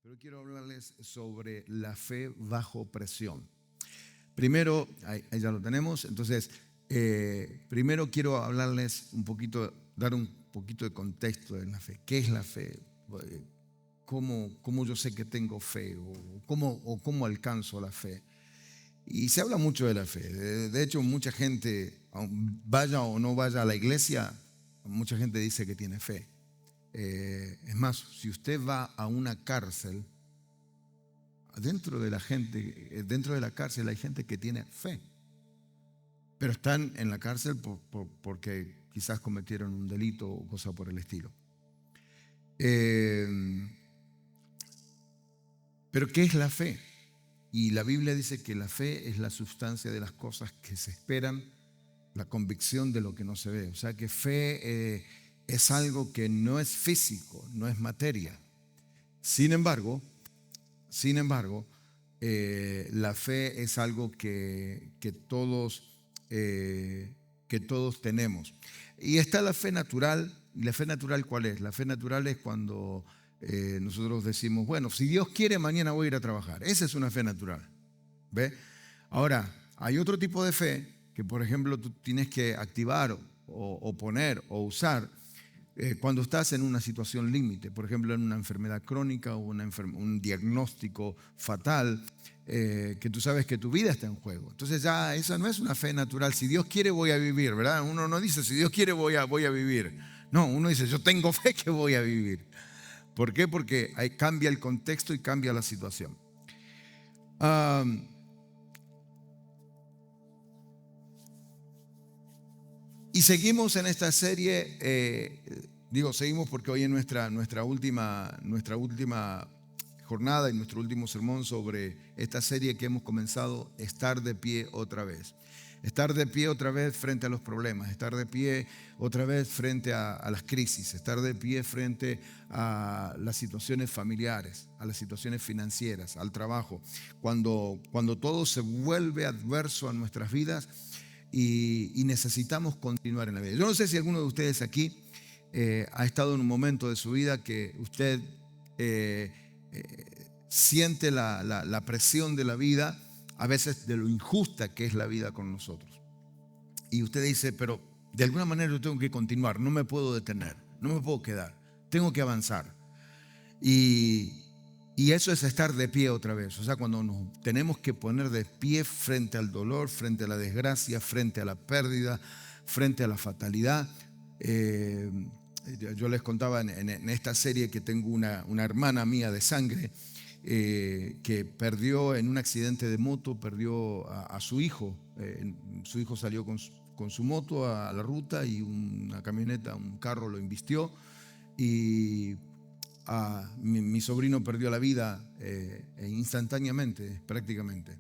pero quiero hablarles sobre la fe bajo presión. Primero, ahí ya lo tenemos, entonces, primero quiero hablarles un poquito, dar un poquito de contexto de la fe. ¿Qué es la fe? ¿Cómo yo sé que tengo fe? ¿O cómo alcanzo la fe? Y se habla mucho de la fe. De hecho, mucha gente, vaya o no vaya a la iglesia, mucha gente dice que tiene fe. Es más, si usted va a una cárcel, dentro de la cárcel hay gente que tiene fe, pero están en la cárcel porque quizás cometieron un delito o cosa por el estilo. Pero ¿qué es la fe? Y la Biblia dice que la fe es la sustancia de las cosas que se esperan, la convicción de lo que no se ve. O sea que fe es algo que no es físico, no es materia. Sin embargo, la fe es algo que todos tenemos. Y está la fe natural. ¿Y la fe natural cuál es? La fe natural es cuando nosotros decimos, bueno, si Dios quiere, mañana voy a ir a trabajar. Esa es una fe natural. ¿Ve? Ahora, hay otro tipo de fe que, por ejemplo, tú tienes que activar o poner o usar cuando estás en una situación límite, por ejemplo, en una enfermedad crónica o un diagnóstico fatal, que tú sabes que tu vida está en juego. Entonces ya esa no es una fe natural. Si Dios quiere, voy a vivir, ¿verdad? Uno no dice, si Dios quiere, voy a vivir. No, uno dice, yo tengo fe que voy a vivir. ¿Por qué? Porque ahí cambia el contexto y cambia la situación. Y seguimos en esta serie, seguimos porque hoy es nuestra última jornada y nuestro último sermón sobre esta serie que hemos comenzado, estar de pie otra vez. Estar de pie otra vez frente a los problemas, estar de pie otra vez frente a las crisis, estar de pie frente a las situaciones familiares, a las situaciones financieras, al trabajo. Cuando todo se vuelve adverso a nuestras vidas y necesitamos continuar en la vida. Yo no sé si alguno de ustedes aquí ha estado en un momento de su vida que usted siente la presión de la vida, a veces de lo injusta que es la vida con nosotros. Y usted dice, pero de alguna manera yo tengo que continuar, no me puedo detener, no me puedo quedar, tengo que avanzar. Y eso es estar de pie otra vez. O sea, cuando nos tenemos que poner de pie frente al dolor, frente a la desgracia, frente a la pérdida, frente a la fatalidad. Yo les contaba en esta serie que tengo una hermana mía de sangre que perdió en un accidente de moto, perdió a su hijo. Su hijo salió con su moto a la ruta y una camioneta, un carro lo embistió y mi sobrino perdió la vida instantáneamente, prácticamente.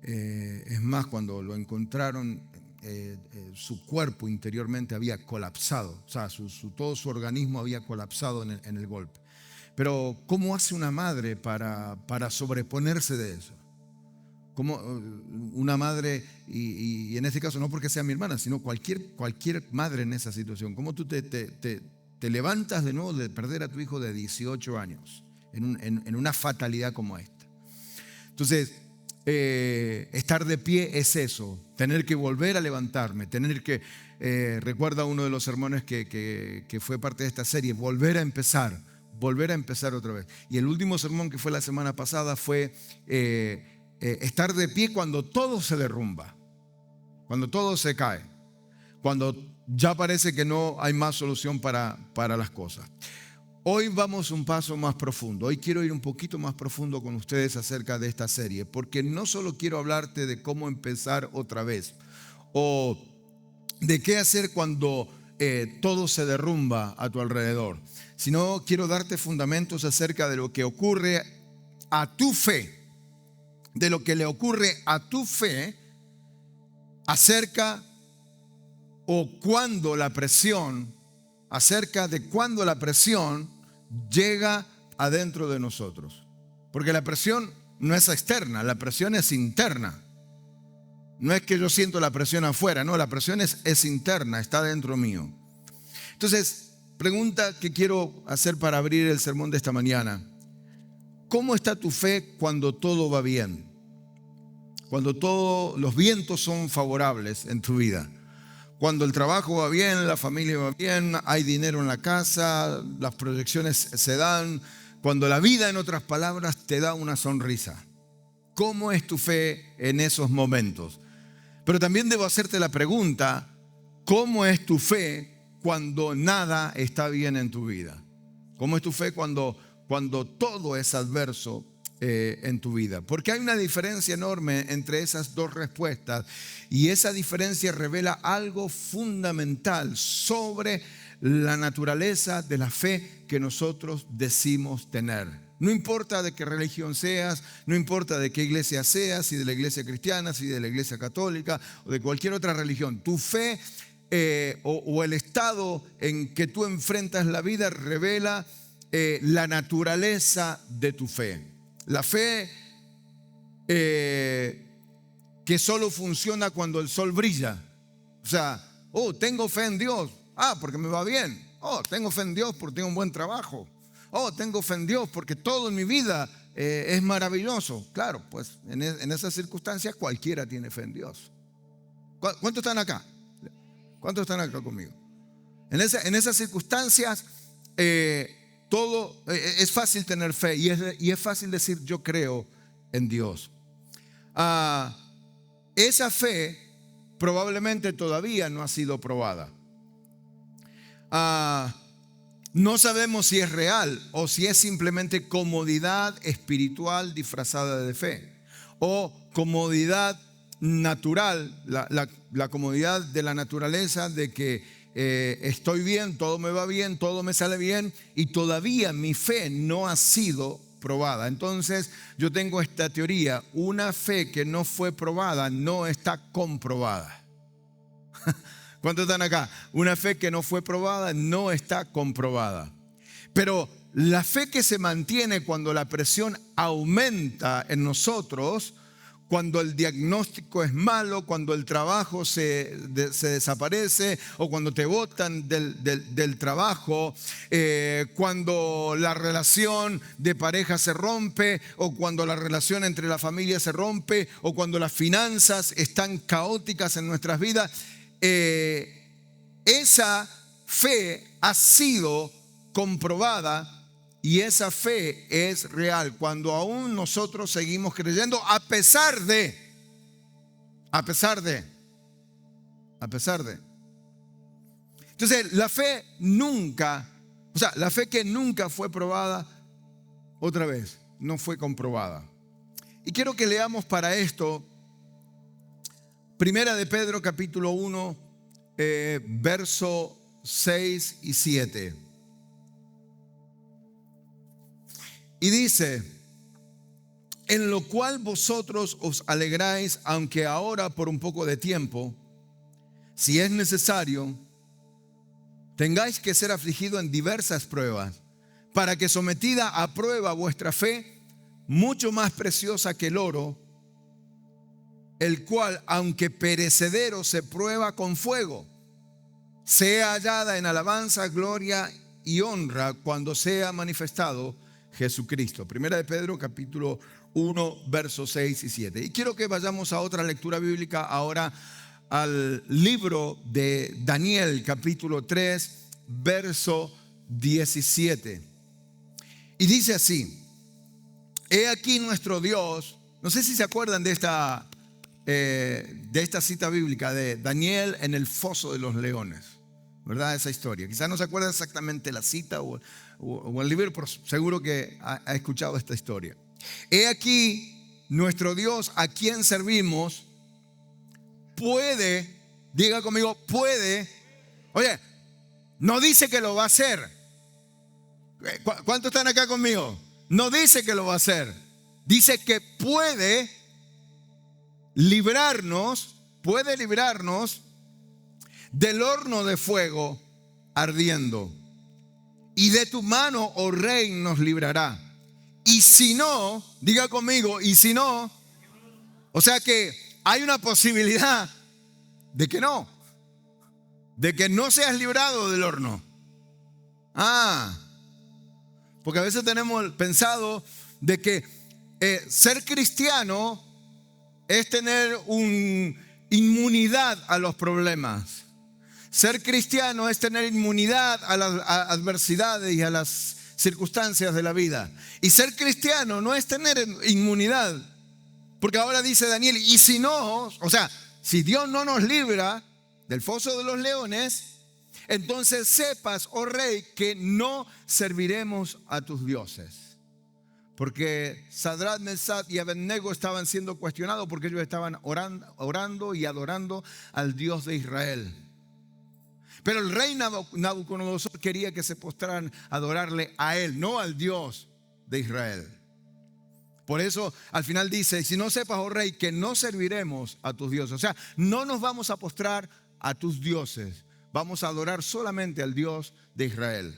Es más, cuando lo encontraron, su cuerpo interiormente había colapsado, o sea, todo su organismo había colapsado en el golpe. Pero ¿cómo hace una madre para sobreponerse de eso? Como una madre, y en este caso no porque sea mi hermana, sino cualquier madre en esa situación, ¿cómo tú te levantas de nuevo de perder a tu hijo de 18 años en una fatalidad como esta? Entonces, estar de pie es eso, tener que volver a levantarme, recuerda uno de los sermones que fue parte de esta serie, volver a empezar otra vez. Y el último sermón que fue la semana pasada fue estar de pie cuando todo se derrumba, cuando todo se cae, cuando ya parece que no hay más solución para las cosas. Hoy vamos un paso más profundo. Hoy quiero ir un poquito más profundo con ustedes acerca de esta serie, porque no solo quiero hablarte de cómo empezar otra vez o de qué hacer cuando todo se derrumba a tu alrededor, sino quiero darte fundamentos acerca de lo que ocurre a tu fe, de lo que le ocurre a tu fe acerca de cuando la presión llega adentro de nosotros. Porque la presión no es externa, la presión es interna. No es que yo siento la presión afuera, no, la presión es interna, está dentro mío. Entonces, pregunta que quiero hacer para abrir el sermón de esta mañana. ¿Cómo está tu fe cuando todo va bien? Cuando todos los vientos son favorables en tu vida. Cuando el trabajo va bien, la familia va bien, hay dinero en la casa, las proyecciones se dan. Cuando la vida, en otras palabras, te da una sonrisa. ¿Cómo es tu fe en esos momentos? Pero también debo hacerte la pregunta, ¿cómo es tu fe cuando nada está bien en tu vida? ¿Cómo es tu fe cuando todo es adverso en tu vida? Porque hay una diferencia enorme entre esas dos respuestas, y esa diferencia revela algo fundamental sobre la naturaleza de la fe que nosotros decimos tener. No importa de qué religión seas, no importa de qué iglesia seas, si de la iglesia cristiana, si de la iglesia católica o de cualquier otra religión. Tu fe o el estado en que tú enfrentas la vida revela la naturaleza de tu fe. La fe que solo funciona cuando el sol brilla. O sea, tengo fe en Dios. Porque me va bien. Tengo fe en Dios porque tengo un buen trabajo. Tengo fe en Dios porque todo en mi vida es maravilloso. Claro, pues en esas circunstancias cualquiera tiene fe en Dios. ¿Cuántos están acá? ¿Cuántos están acá conmigo? En esas circunstancias todo es fácil tener fe y es fácil decir yo creo en Dios. Esa fe probablemente todavía no ha sido probada. No sabemos si es real o si es simplemente comodidad espiritual disfrazada de fe, o comodidad natural, la comodidad de la naturaleza de que estoy bien, todo me va bien, todo me sale bien, y todavía mi fe no ha sido probada. Entonces yo tengo esta teoría: una fe que no fue probada no está comprobada. ¿Cuántos están acá? Una fe que no fue probada no está comprobada. Pero la fe que se mantiene cuando la presión aumenta en nosotros, cuando el diagnóstico es malo, cuando el trabajo se desaparece, o cuando te botan del trabajo, cuando la relación de pareja se rompe, o cuando la relación entre la familia se rompe, o cuando las finanzas están caóticas en nuestras vidas, esa fe ha sido comprobada y esa fe es real cuando aún nosotros seguimos creyendo a pesar de. Entonces la fe que nunca fue probada, otra vez, no fue comprobada. Y quiero que leamos para esto Primera de Pedro capítulo 1, verso 6 y 7. Y dice: en lo cual vosotros os alegráis, aunque ahora por un poco de tiempo, si es necesario, tengáis que ser afligido en diversas pruebas, para que sometida a prueba vuestra fe, mucho más preciosa que el oro, el cual, aunque perecedero, se prueba con fuego, sea hallada en alabanza, gloria y honra cuando sea manifestado Jesucristo. Primera de Pedro capítulo 1, versos 6 y 7. Y quiero que vayamos a otra lectura bíblica ahora, al libro de Daniel capítulo 3, verso 17. Y dice así: he aquí nuestro Dios. No sé si se acuerdan de esta cita bíblica de Daniel en el foso de los leones, ¿verdad? Esa historia. Quizás no se acuerda exactamente la cita o el libro, pero seguro que ha escuchado esta historia. He aquí nuestro Dios, a quien servimos, puede, diga conmigo, puede. Oye, no dice que lo va a hacer. ¿Cuántos están acá conmigo? No dice que lo va a hacer. Dice que puede librarnos del horno de fuego ardiendo. Y de tu mano, oh rey, nos librará. Y si no, diga conmigo, y si no, o sea que hay una posibilidad de que no seas librado del horno. Porque a veces tenemos pensado de que ser cristiano es tener una inmunidad a los problemas. Ser cristiano es tener inmunidad a las adversidades y a las circunstancias de la vida. Y ser cristiano no es tener inmunidad. Porque ahora dice Daniel, y si no, o sea, si Dios no nos libra del foso de los leones, entonces sepas, oh rey, que no serviremos a tus dioses. Porque Sadrach, Mesach y Abednego estaban siendo cuestionados porque ellos estaban orando y adorando al Dios de Israel. Pero el rey Nabucodonosor quería que se postraran a adorarle a él, no al Dios de Israel. Por eso al final dice, si no sepas, oh rey, que no serviremos a tus dioses. O sea, no nos vamos a postrar a tus dioses. Vamos a adorar solamente al Dios de Israel.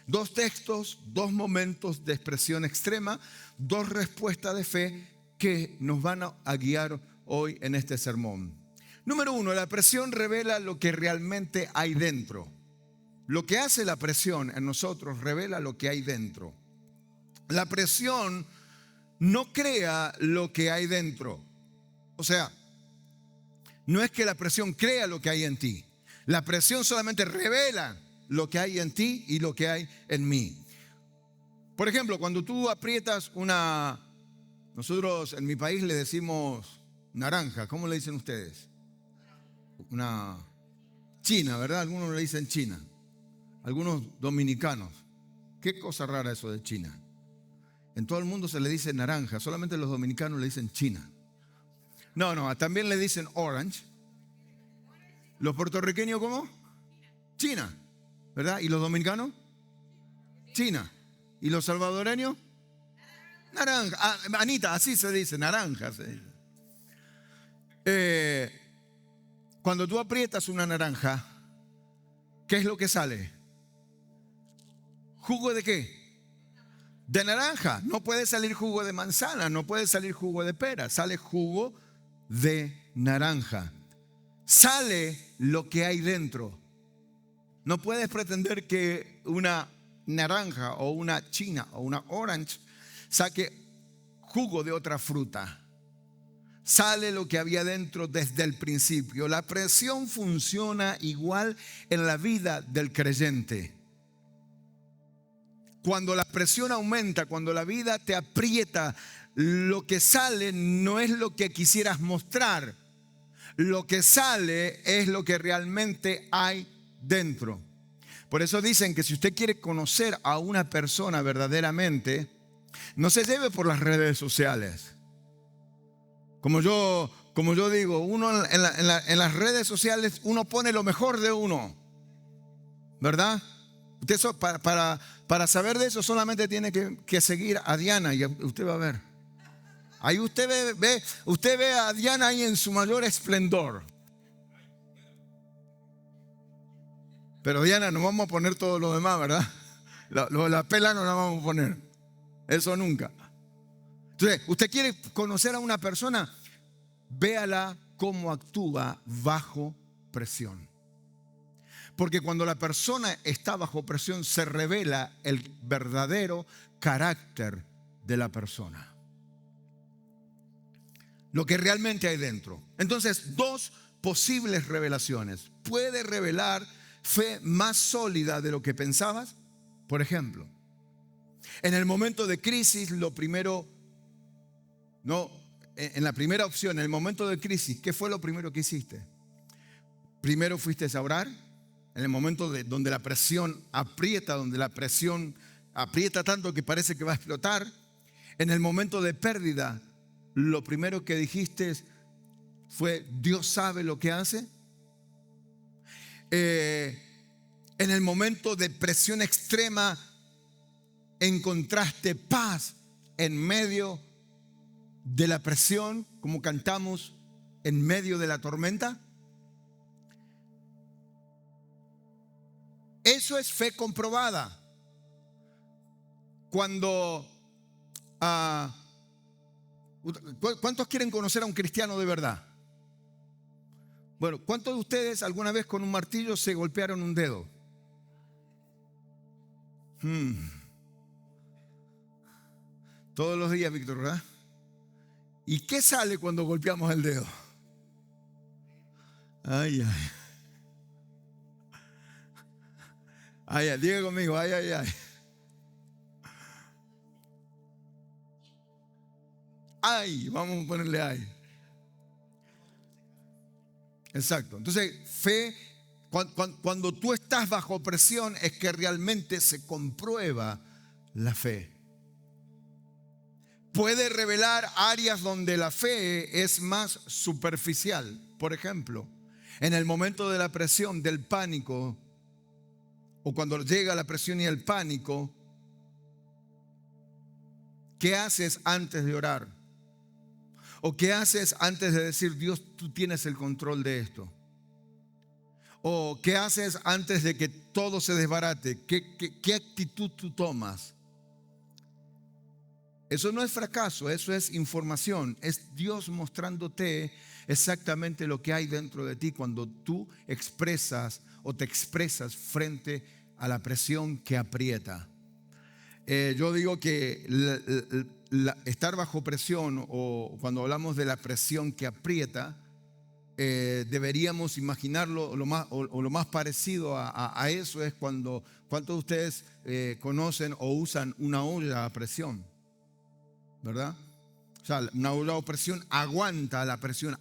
Dos textos, dos momentos de expresión extrema, dos respuestas de fe que nos van a guiar hoy en este sermón. Número uno, la presión revela lo que realmente hay dentro. Lo que hace la presión en nosotros revela lo que hay dentro. La presión no crea lo que hay dentro. O sea, no es que la presión crea lo que hay en ti. La presión solamente revela lo que hay en ti y lo que hay en mí. Por ejemplo, cuando tú aprietas nosotros en mi país le decimos naranja, ¿cómo le dicen ustedes? Una china, ¿verdad? Algunos le dicen china, algunos dominicanos. Qué cosa rara eso de China. En todo el mundo se le dice naranja, solamente los dominicanos le dicen china. No, también le dicen orange. Los puertorriqueños, ¿cómo? China, ¿verdad? ¿Y los dominicanos? China. ¿Y los salvadoreños? Naranja. Anita, así se dice, naranja se dice. Cuando tú aprietas una naranja, ¿qué es lo que sale? ¿Jugo de qué? De naranja. No puede salir jugo de manzana, no puede salir jugo de pera, sale jugo de naranja. Sale lo que hay dentro. No puedes pretender que una naranja o una china o una orange saque jugo de otra fruta. Sale lo que había dentro desde el principio. La presión funciona igual en la vida del creyente. Cuando la presión aumenta, cuando la vida te aprieta, lo que sale no es lo que quisieras mostrar. Lo que sale es lo que realmente hay dentro. Por eso dicen que si usted quiere conocer a una persona verdaderamente, no se lleve por las redes sociales. Como yo digo, uno en las redes sociales uno pone lo mejor de uno, ¿verdad? Usted para saber de eso solamente tiene que seguir a Diana y usted va a ver. Ahí usted ve a Diana ahí en su mayor esplendor. Pero Diana, no vamos a poner todo lo demás, ¿verdad? La pela no la vamos a poner. Eso nunca. Entonces, usted quiere conocer a una persona, véala cómo actúa bajo presión. Porque cuando la persona está bajo presión, se revela el verdadero carácter de la persona. Lo que realmente hay dentro. Entonces, dos posibles revelaciones. Puede revelar fe más sólida de lo que pensabas. Por ejemplo, en el momento de crisis, en la primera opción, en el momento de crisis, ¿qué fue lo primero que hiciste? Primero fuiste a orar. En el momento donde la presión aprieta, donde la presión aprieta tanto que parece que va a explotar. En el momento de pérdida, lo primero que dijiste fue: Dios sabe lo que hace. En el momento de presión extrema, encontraste paz en medio de la presión, como cantamos, en medio de la tormenta. Eso es fe comprobada. ¿Cuántos quieren conocer a un cristiano de verdad? Bueno, ¿cuántos de ustedes alguna vez con un martillo se golpearon un dedo? Todos los días, Víctor, ¿verdad? ¿Y qué sale cuando golpeamos el dedo? Ay, ay. Ay, ay, diga conmigo, ay, ay, ay. Ay, vamos a ponerle ay. Exacto. Entonces, fe, cuando tú estás bajo presión, es que realmente se comprueba la fe. Puede revelar áreas donde la fe es más superficial. Por ejemplo, en el momento de la presión, del pánico, o cuando llega la presión y el pánico, ¿qué haces antes de orar? ¿O qué haces antes de decir, Dios, tú tienes el control de esto? ¿O qué haces antes de que todo se desbarate? ¿Qué actitud tú tomas? Eso no es fracaso, eso es información. Es Dios mostrándote exactamente lo que hay dentro de ti cuando tú expresas o te expresas frente a la presión que aprieta. Yo digo que estar bajo presión, o cuando hablamos de la presión que aprieta, deberíamos imaginarlo lo más parecido a eso es cuando, ¿cuántos de ustedes conocen o usan una olla a presión? ¿Verdad? O sea, una olla a presión aguanta la presión,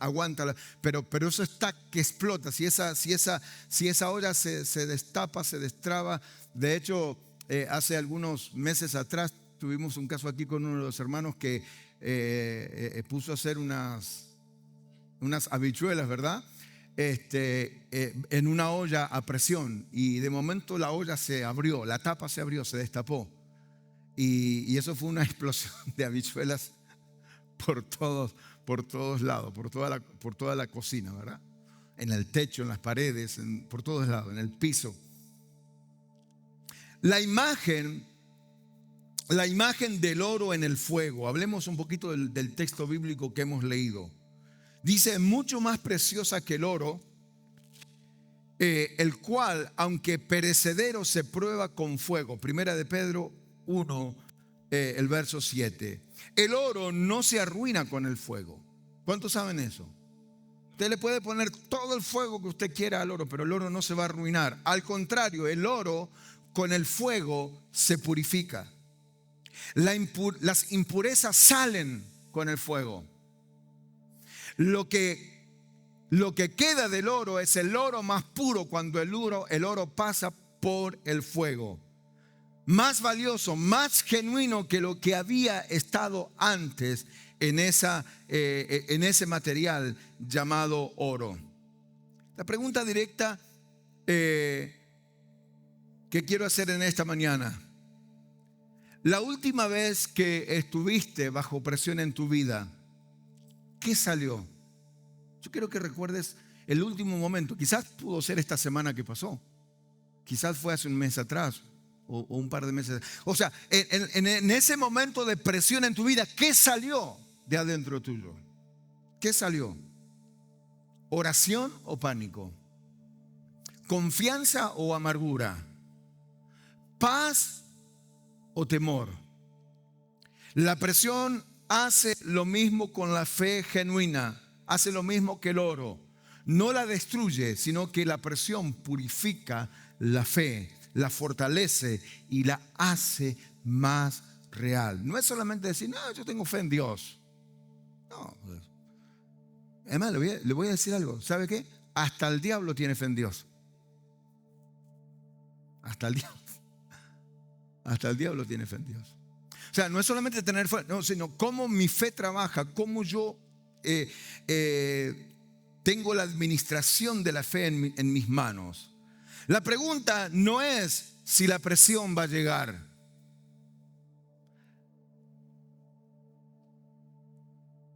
pero eso está que explota. Si esa olla se destapa, se destraba. De hecho, hace algunos meses atrás tuvimos un caso aquí con uno de los hermanos que puso a hacer unas habichuelas, ¿verdad? En una olla a presión, y de momento la olla se abrió, la tapa se abrió, se destapó, y eso fue una explosión de habichuelas por todos lados, por toda la cocina, ¿verdad? En el techo, en las paredes, por todos lados, en el piso. La imagen del oro en el fuego. Hablemos un poquito del texto bíblico que hemos leído. Dice, mucho más preciosa que el oro, el cual, aunque perecedero, se prueba con fuego. Primera de Pedro 1, el verso 7. El oro no se arruina con el fuego. ¿Cuántos saben eso? Usted le puede poner todo el fuego que usted quiera al oro, pero el oro no se va a arruinar. Al contrario, el oro con el fuego se purifica. Las impurezas salen con el fuego. Lo que queda del oro es el oro más puro cuando el oro pasa por el fuego. Más valioso, más genuino que lo que había estado antes en ese material llamado oro. La pregunta directa que quiero hacer en esta mañana: la última vez que estuviste bajo presión en tu vida, ¿qué salió? Yo quiero que recuerdes el último momento. Quizás pudo ser esta semana que pasó. Quizás fue hace un mes atrás o un par de meses. O sea, en ese momento de presión en tu vida, ¿qué salió de adentro tuyo? ¿Qué salió? ¿Oración o pánico? ¿Confianza o amargura? ¿Paz o temor? La presión hace lo mismo con la fe genuina. Hace lo mismo que el oro. No la destruye, sino que la presión purifica la fe, la fortalece y la hace más real. No es solamente decir, no, yo tengo fe en Dios. No. Además, le voy a decir algo. ¿Sabe qué? Hasta el diablo tiene fe en Dios. Hasta el diablo. Hasta el diablo tiene fe en Dios. O sea, no es solamente tener fe, no, sino cómo mi fe trabaja, cómo yo tengo la administración de la fe en mis manos. La pregunta no es si la presión va a llegar.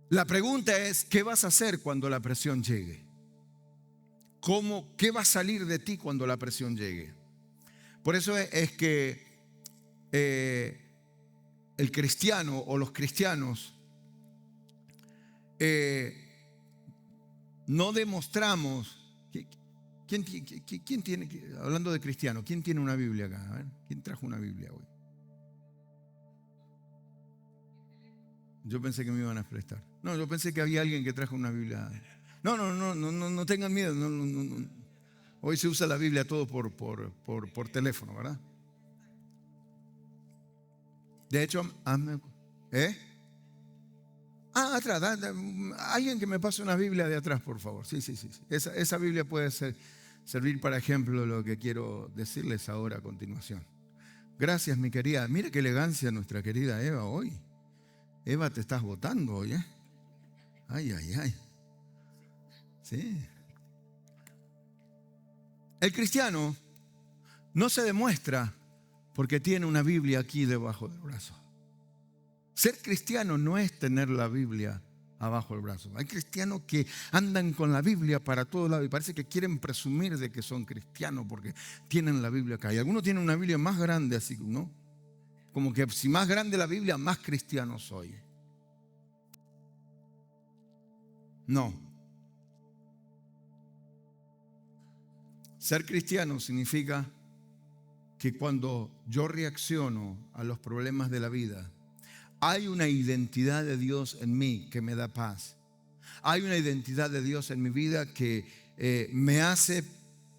La pregunta es, ¿qué vas a hacer cuando la presión llegue? ¿Qué va a salir de ti cuando la presión llegue? Por eso es que el cristiano o los cristianos no demostramos. ¿Quién tiene, hablando de cristiano, quién tiene una Biblia acá? A ver, ¿quién trajo una Biblia hoy? Yo pensé que me iban a prestar. No, yo pensé que había alguien que trajo una Biblia. No, no, no, no, no, no tengan miedo. No, no, no, no. Hoy se usa la Biblia todo por teléfono, ¿verdad? De hecho, ¿eh? Atrás, alguien que me pase una Biblia de atrás, por favor. Sí, sí, sí. Esa Biblia puede servir para ejemplo de lo que quiero decirles ahora a continuación. Gracias, mi querida. Mira qué elegancia nuestra querida Eva hoy. Eva, te estás votando hoy, ¿eh? Ay, ay, ay. Sí. El cristiano no se demuestra porque tiene una Biblia aquí debajo del brazo. Ser cristiano no es tener la Biblia abajo del brazo. Hay cristianos que andan con la Biblia para todos lados y parece que quieren presumir de que son cristianos porque tienen la Biblia acá. Y algunos tienen una Biblia más grande así, ¿no? Como que si más grande la Biblia, más cristiano soy. No. Ser cristiano significa que cuando yo reacciono a los problemas de la vida, hay una identidad de Dios en mí que me da paz. Hay una identidad de Dios en mi vida que me hace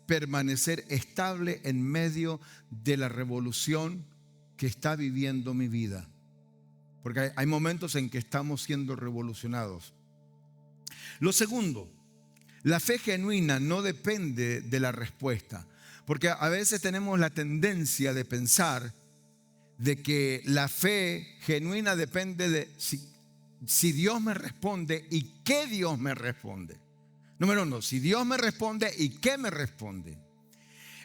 permanecer estable en medio de la revolución que está viviendo mi vida. Porque hay momentos en que estamos siendo revolucionados. Lo segundo, la fe genuina no depende de la respuesta. Porque a veces tenemos la tendencia de pensar de que la fe genuina depende de si Dios me responde y qué Dios me responde. Número uno, si Dios me responde y qué me responde.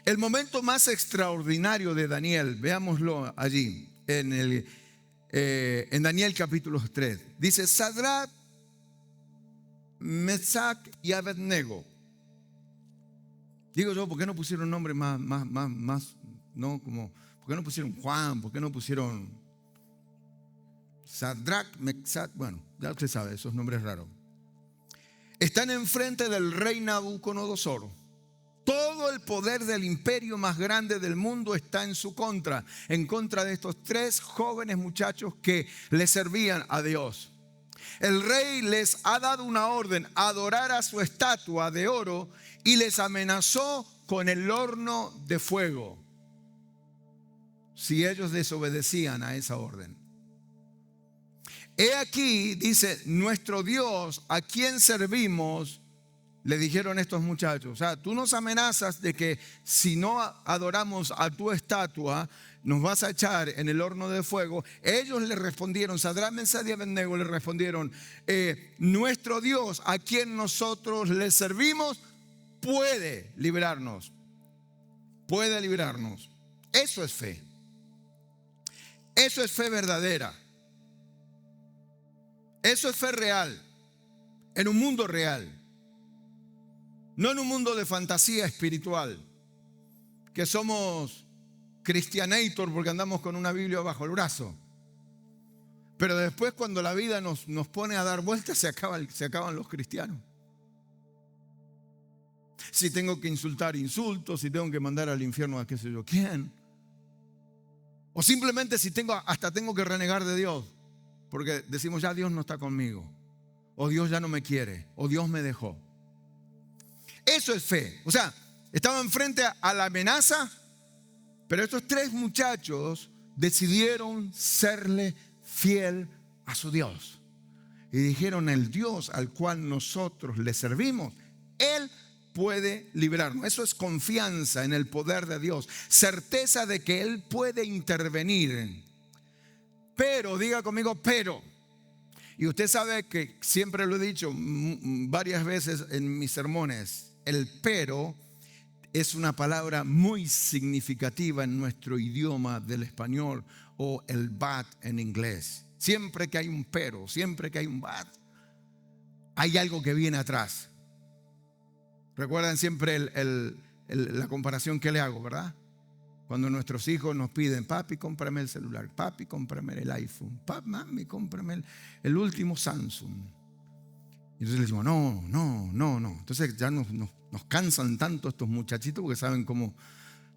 El momento más extraordinario de Daniel, veámoslo allí, en Daniel capítulo 3. Dice, Sadrach, Mesach y Abednego. Digo yo, ¿por qué no pusieron nombre más, no? Como, ¿por qué no pusieron Juan? ¿Por qué no pusieron Sadrach, Mesach? Bueno, ya usted sabe, esos nombres raros. Están enfrente del rey Nabucodonosor. Todo el poder del imperio más grande del mundo está en su contra, en contra de estos tres jóvenes muchachos que le servían a Dios. El rey les ha dado una orden, adorar a su estatua de oro, y les amenazó con el horno de fuego si ellos desobedecían a esa orden. He aquí, dice, nuestro Dios, a quien servimos, le dijeron estos muchachos. O sea, tú nos amenazas de que si no adoramos a tu estatua, nos vas a echar en el horno de fuego. Ellos le respondieron, Sadrach, Mesach y Abednego le respondieron, nuestro Dios, a quien nosotros le servimos, puede librarnos. Puede librarnos. Eso es fe. Eso es fe verdadera. Eso es fe real. En un mundo real. No en un mundo de fantasía espiritual. Que somos cristianator porque andamos con una Biblia bajo el brazo. Pero después cuando la vida nos pone a dar vueltas se acaban los cristianos. Si tengo que insultar, insulto. Si tengo que mandar al infierno a qué sé yo quién. O simplemente si hasta tengo que renegar de Dios. Porque decimos ya Dios no está conmigo. O Dios ya no me quiere. O Dios me dejó. Eso es fe. O sea, estaban frente a la amenaza. Pero estos tres muchachos decidieron serle fiel a su Dios. Y dijeron, el Dios al cual nosotros le servimos, Él puede librarnos. Eso es confianza en el poder de Dios. Certeza de que Él puede intervenir. Pero, diga conmigo, pero. Y usted sabe que siempre lo he dicho varias veces en mis sermones. El pero es una palabra muy significativa en nuestro idioma del español o el but en inglés. Siempre que hay un pero, siempre que hay un but, hay algo que viene atrás. Recuerdan siempre la comparación que le hago, ¿verdad? Cuando nuestros hijos nos piden, papi, cómprame el celular, papi, cómprame el iPhone, papi, mami, cómprame el último Samsung. Y entonces le decimos, no. Entonces ya nos cansan tanto estos muchachitos porque saben cómo,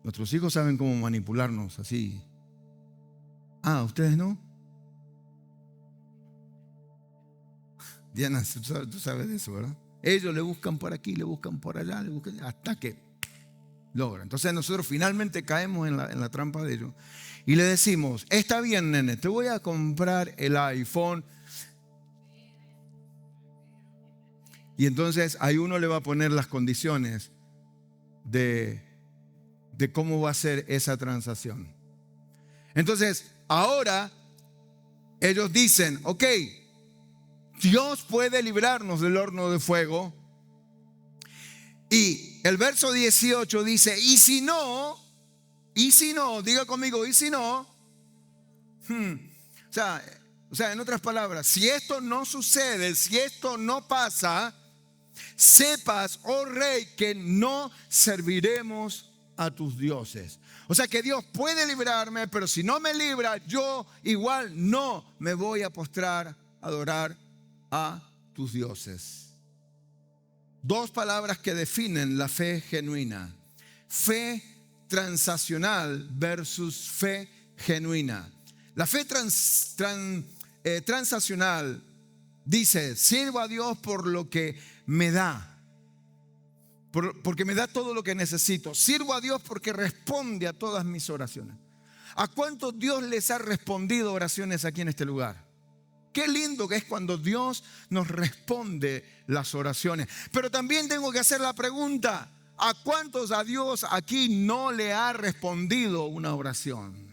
nuestros hijos saben cómo manipularnos así. ¿Ustedes no? Diana, tú sabes de eso, ¿verdad? Ellos le buscan por aquí, le buscan por allá, le buscan hasta que logran. Entonces nosotros finalmente caemos en la trampa de ellos y le decimos: está bien, nene, te voy a comprar el iPhone. Y entonces ahí uno le va a poner las condiciones de cómo va a ser esa transacción. Entonces ahora ellos dicen: ok, Dios puede librarnos del horno de fuego. Y el verso 18 dice: y si no, diga conmigo, y si no, o sea, en otras palabras, si esto no sucede, si esto no pasa, sepas, oh rey, que no serviremos a tus dioses. O sea que Dios puede librarme, pero si no me libra, yo igual no me voy a postrar a adorar a tus dioses. Dos palabras que definen la fe genuina: fe transaccional versus fe genuina. La fe transaccional dice: sirvo a Dios por lo que me da, porque me da todo lo que necesito. Sirvo a Dios porque responde a todas mis oraciones. ¿A cuántos Dios les ha respondido oraciones aquí en este lugar? Qué lindo que es cuando Dios nos responde las oraciones. Pero también tengo que hacer la pregunta: ¿a cuántos a Dios aquí no le ha respondido una oración?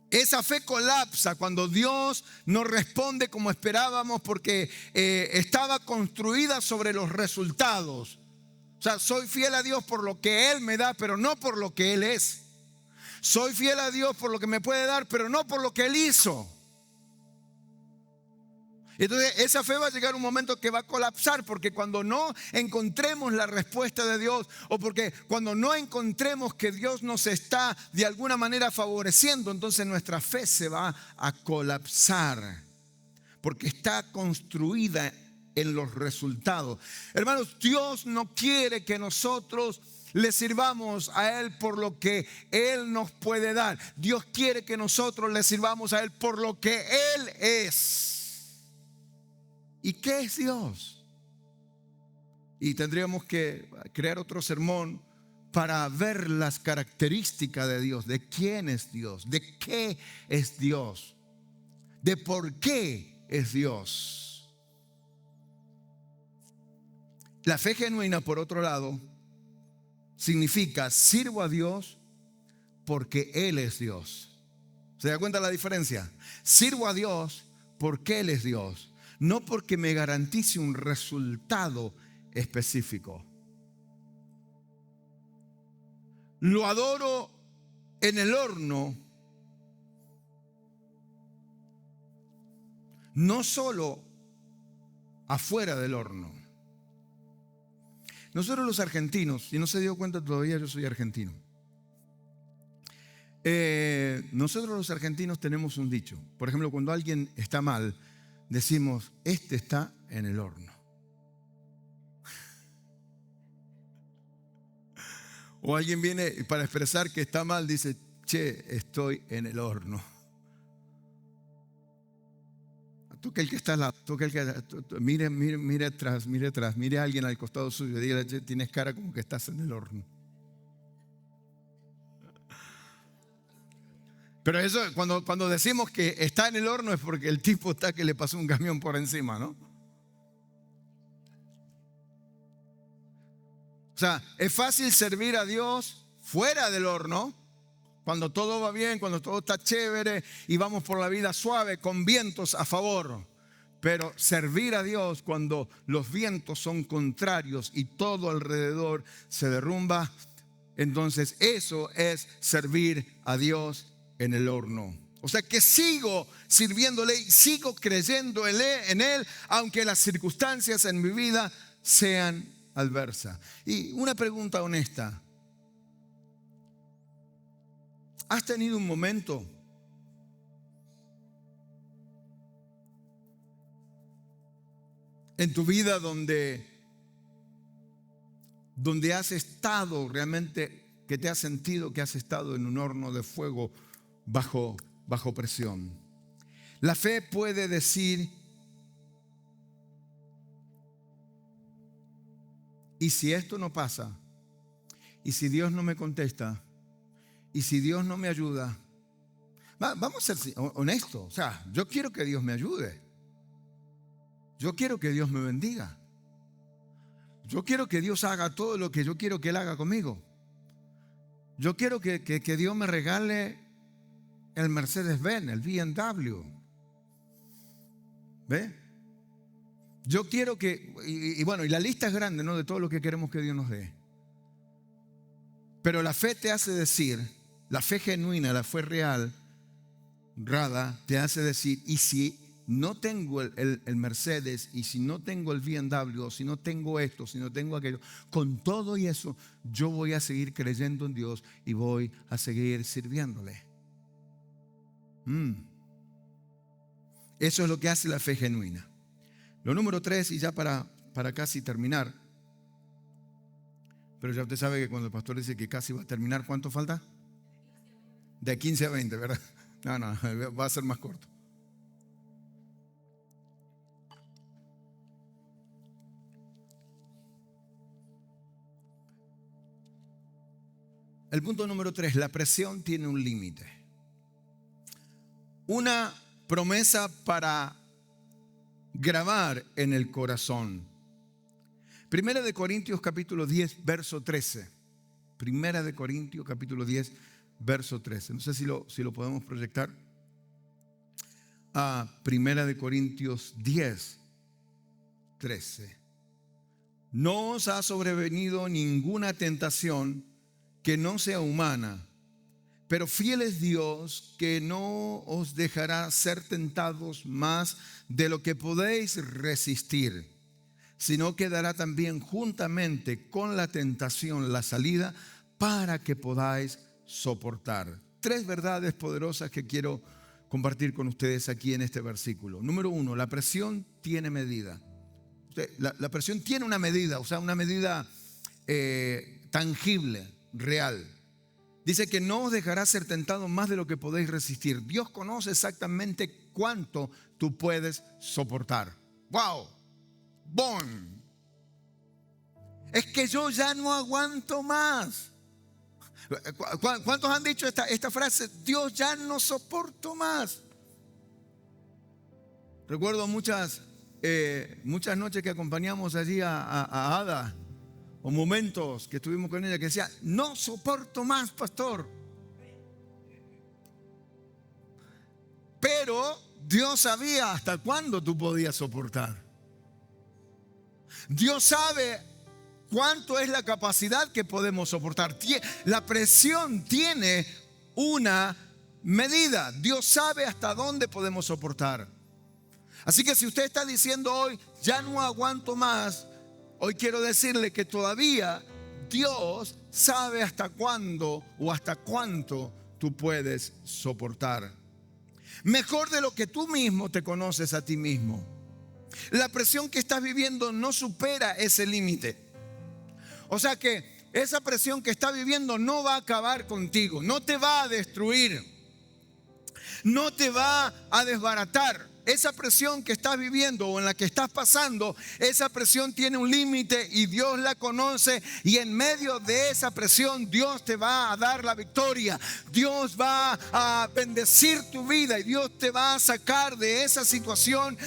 Esa fe colapsa cuando Dios no responde como esperábamos, porque estaba construida sobre los resultados. O sea, soy fiel a Dios por lo que Él me da, pero no por lo que Él es. Soy fiel a Dios por lo que me puede dar, pero no por lo que Él hizo. Entonces esa fe va a llegar un momento que va a colapsar, porque cuando no encontremos la respuesta de Dios, o porque cuando no encontremos que Dios nos está de alguna manera favoreciendo, entonces nuestra fe se va a colapsar, porque está construida en los resultados. Hermanos, Dios no quiere que nosotros le sirvamos a Él por lo que Él nos puede dar. Dios quiere que nosotros le sirvamos a Él por lo que Él es. ¿Y qué es Dios? Y tendríamos que crear otro sermón para ver las características de Dios, de quién es Dios, de qué es Dios, de por qué es Dios. La fe genuina, por otro lado, significa: sirvo a Dios porque Él es Dios. ¿Se da cuenta la diferencia? Sirvo a Dios porque Él es Dios, no porque me garantice un resultado específico. Lo adoro en el horno, no solo afuera del horno. Nosotros los argentinos, si no se dio cuenta todavía, yo soy argentino. Nosotros los argentinos tenemos un dicho. Por ejemplo, cuando alguien está mal, decimos: este está en el horno. O alguien viene para expresar que está mal, dice: che, estoy en el horno. Toca el que está al lado, mire atrás, mire a alguien al costado suyo y dígale: che, tienes cara como que estás en el horno. Pero eso, cuando decimos que está en el horno, es porque el tipo está que le pasó un camión por encima, ¿no? O sea, es fácil servir a Dios fuera del horno, cuando todo va bien, cuando todo está chévere y vamos por la vida suave, con vientos a favor. Pero servir a Dios cuando los vientos son contrarios y todo alrededor se derrumba, entonces eso es servir a Dios en el horno. O sea que sigo sirviéndole y sigo creyendo en Él, aunque las circunstancias en mi vida sean adversas. Y una pregunta honesta: ¿has tenido un momento en tu vida donde has estado realmente que te has sentido que has estado en un horno de fuego bajo presión. La fe puede decir: ¿y si esto no pasa? ¿Y si Dios no me contesta? ¿Y si Dios no me ayuda? Vamos a ser honestos. O sea, yo quiero que Dios me ayude. Yo quiero que Dios me bendiga. Yo quiero que Dios haga todo lo que yo quiero que Él haga conmigo. Yo quiero que Dios me regale el Mercedes-Benz, el BMW. ¿Ve? Yo quiero que, y bueno, y la lista es grande, ¿no?, de todo lo que queremos que Dios nos dé. Pero la fe te hace decir, la fe genuina, la fe real, Rada, te hace decir: y si no tengo el Mercedes, y si no tengo el BMW, o si no tengo esto, si no tengo aquello, con todo y eso, yo voy a seguir creyendo en Dios y voy a seguir sirviéndole. Eso es lo que hace la fe genuina. Lo número 3, y ya para casi terminar, pero ya usted sabe que cuando el pastor dice que casi va a terminar, ¿cuánto falta? De 15 a 20, ¿verdad? No, va a ser más corto. El punto número 3, la presión tiene un límite. Una promesa para grabar en el corazón. Primera de Corintios capítulo 10, verso 13. Primera de Corintios capítulo 10, verso 13. No sé si lo podemos proyectar. Primera de Corintios 10, 13. No os ha sobrevenido ninguna tentación que no sea humana, pero fiel es Dios, que no os dejará ser tentados más de lo que podéis resistir, sino que dará también juntamente con la tentación la salida para que podáis soportar. 3 verdades poderosas que quiero compartir con ustedes aquí en este versículo. Número 1, la presión tiene medida. La presión tiene una medida, o sea, una medida tangible, real. Dice que no os dejará ser tentado más de lo que podéis resistir. Dios conoce exactamente cuánto tú puedes soportar. ¡Wow! ¡Bon! Es que yo ya no aguanto más. ¿Cuántos han dicho esta frase? Dios, ya no soporto más. Recuerdo muchas noches que acompañamos allí a Ada, o momentos que estuvimos con ella, que decía: no soporto más, pastor. Pero Dios sabía hasta cuándo tú podías soportar. Dios sabe cuánto es la capacidad que podemos soportar. La presión tiene una medida. Dios sabe hasta dónde podemos soportar. Así que si usted está diciendo hoy: ya no aguanto más, hoy quiero decirle que todavía Dios sabe hasta cuándo o hasta cuánto tú puedes soportar. Mejor de lo que tú mismo te conoces a ti mismo. La presión que estás viviendo no supera ese límite. O sea que esa presión que estás viviendo no va a acabar contigo, no te va a destruir, no te va a desbaratar. Esa presión que estás viviendo o en la que estás pasando, esa presión tiene un límite y Dios la conoce, y en medio de esa presión Dios te va a dar la victoria. Dios va a bendecir tu vida y Dios te va a sacar de esa situación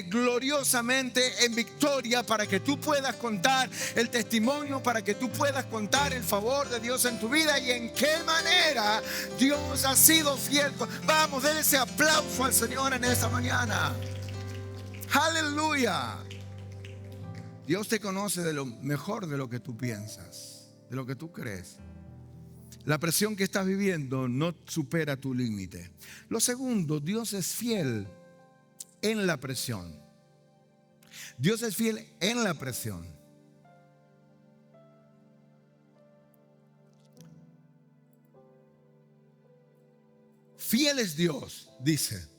gloriosamente en victoria, para que tú puedas contar el testimonio, para que tú puedas contar el favor de Dios en tu vida y en qué manera Dios ha sido fiel. Vamos, denle ese aplauso al Señor en esta mañana. Aleluya. Dios te conoce de lo mejor de lo que tú piensas, de lo que tú crees. La presión que estás viviendo no supera tu límite. Lo segundo, Dios es fiel en la presión. Dios es fiel en la presión. Fiel es Dios, dice.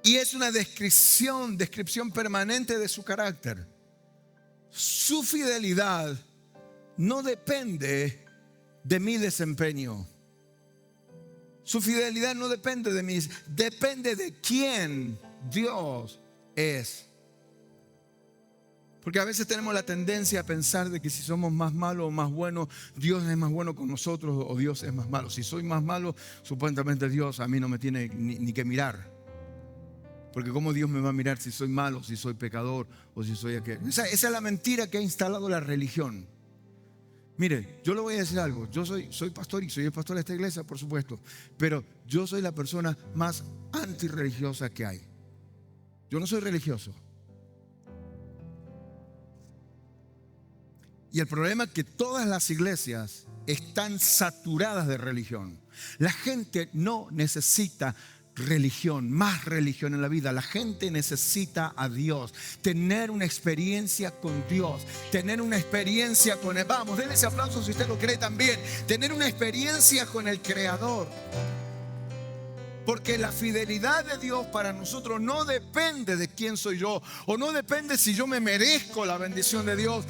Y es una descripción permanente de su carácter. Su fidelidad no depende de mi desempeño. Su fidelidad no depende de mí, depende de quién Dios es. Porque a veces tenemos la tendencia a pensar de que si somos más malos o más buenos, Dios es más bueno con nosotros o Dios es más malo. Si soy más malo, supuestamente Dios a mí no me tiene ni que mirar. Porque ¿cómo Dios me va a mirar si soy malo, si soy pecador o si soy aquel? Esa es la mentira que ha instalado la religión. Mire, yo le voy a decir algo. Yo soy pastor y soy el pastor de esta iglesia, por supuesto. Pero yo soy la persona más antirreligiosa que hay. Yo no soy religioso. Y el problema es que todas las iglesias están saturadas de religión. La gente no necesita religión, más religión en la vida. La gente necesita a Dios, tener una experiencia con Dios, tener una experiencia con Él. Vamos, denle ese aplauso si usted lo cree también. Tener una experiencia con el Creador. Porque la fidelidad de Dios para nosotros no depende de quién soy yo, o no depende si yo me merezco la bendición de Dios.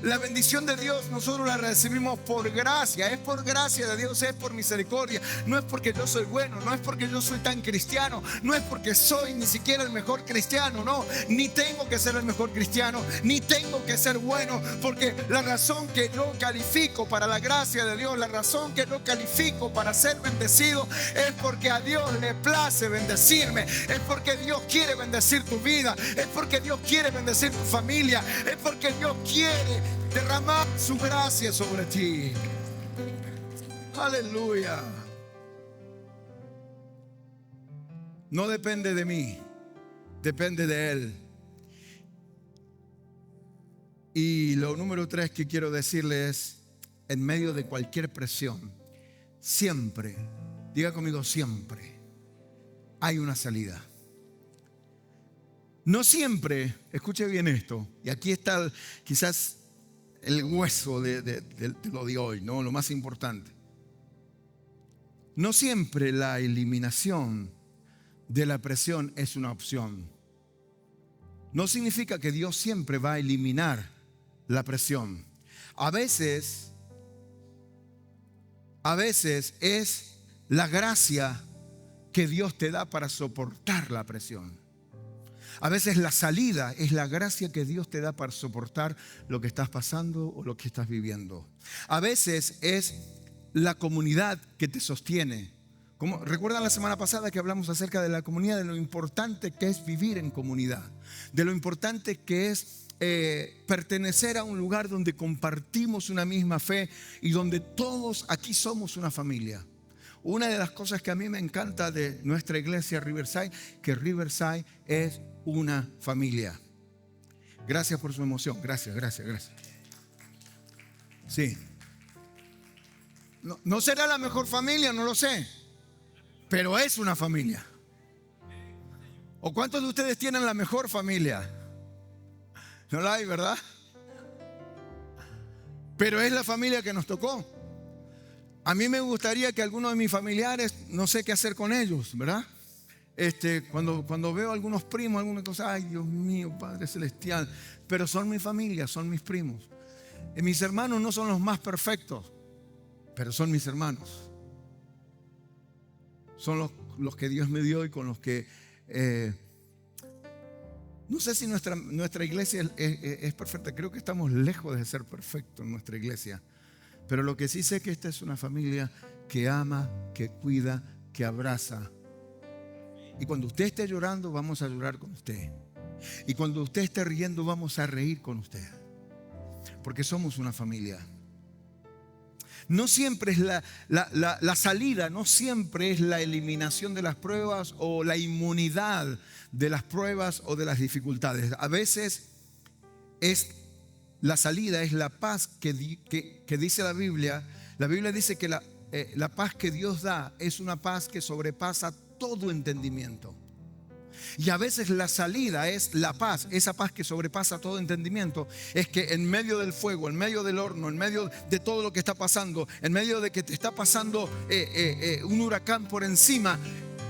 La bendición de Dios nosotros la recibimos por gracia. Es por gracia de Dios, es por misericordia. No es porque yo soy bueno, no es porque yo soy tan cristiano, no es porque soy ni siquiera el mejor cristiano. No, ni tengo que ser el mejor cristiano, ni tengo que ser bueno. Porque la razón que yo califico para la gracia de Dios, la razón que yo califico para ser bendecido, es porque a Dios le place bendecirme. Es porque Dios quiere bendecir tu vida. Es porque Dios quiere bendecir tu familia. Es porque Dios quiere derramar su gracia sobre ti. Aleluya. No depende de mí, depende de Él. Y lo número 3 que quiero decirle es: en medio de cualquier presión, siempre, diga conmigo, siempre hay una salida. No siempre, escuche bien esto, y aquí está quizás el hueso de lo de hoy, ¿no? Lo más importante. No siempre la eliminación de la presión es una opción. No significa que Dios siempre va a eliminar la presión. A veces es la gracia que Dios te da para soportar la presión. A veces la salida es la gracia que Dios te da para soportar lo que estás pasando o lo que estás viviendo. A veces es la comunidad que te sostiene. ¿Recuerdan la semana pasada que hablamos acerca de la comunidad? De lo importante que es vivir en comunidad, de lo importante que es pertenecer a un lugar donde compartimos una misma fe y donde todos aquí somos una familia. Una de las cosas que a mí me encanta de nuestra iglesia Riverside, que Riverside es una familia. Gracias por su emoción. Gracias. Sí. No será la mejor familia, no lo sé, pero es una familia. ¿O cuántos de ustedes tienen la mejor familia? No la hay, ¿verdad? Pero es la familia que nos tocó. A mí me gustaría que algunos de mis familiares, no sé qué hacer con ellos, ¿verdad? Cuando veo a algunos primos, alguna cosa, ay Dios mío, Padre Celestial, pero son mi familia, son mis primos. Mis hermanos no son los más perfectos, pero son mis hermanos. Son los que Dios me dio y con los que no sé si nuestra iglesia es perfecta. Creo que estamos lejos de ser perfectos en nuestra iglesia. Pero lo que sí sé es que esta es una familia que ama, que cuida, que abraza. Y cuando usted esté llorando, vamos a llorar con usted. Y cuando usted esté riendo, vamos a reír con usted. Porque somos una familia. No siempre es la salida, no siempre es la eliminación de las pruebas o la inmunidad de las pruebas o de las dificultades. A veces la salida es la paz que dice la Biblia. La Biblia dice que la paz que Dios da es una paz que sobrepasa todo entendimiento. Y a veces la salida es la paz, esa paz que sobrepasa todo entendimiento. Es que en medio del fuego, en medio del horno, en medio de todo lo que está pasando, en medio de que te está pasando un huracán por encima,